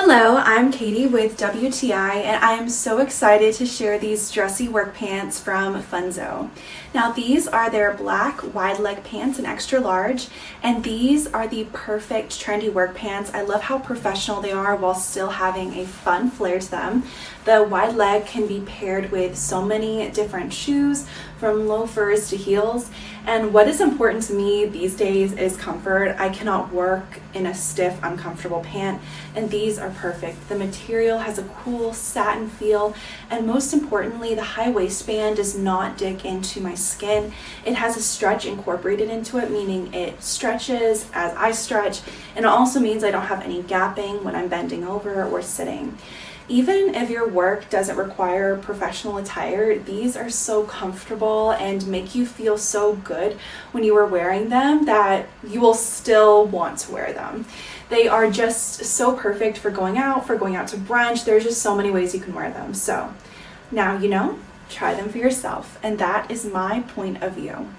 Hello, I'm Katie with WTI and I am so excited to share these dressy work pants from FUNYYZO. Now these are their black wide leg pants in extra large, and these are the perfect trendy work pants. I love how professional they are while still having a fun flair to them. The wide leg can be paired with so many different shoes, from loafers to heels, and what is important to me these days is comfort. I cannot work in a stiff, uncomfortable pant, and these are perfect. The material has a cool satin feel, and most importantly, the high waistband does not dig into my skin. It has a stretch incorporated into it, meaning it stretches as I stretch, and it also means I don't have any gapping when I'm bending over or sitting. Even if your work doesn't require professional attire, these are so comfortable and make you feel so good when you are wearing them that you will still want to wear them. They are just so perfect for going out to brunch. There's just so many ways you can wear them. So now you know, try them for yourself. And that is my point of view.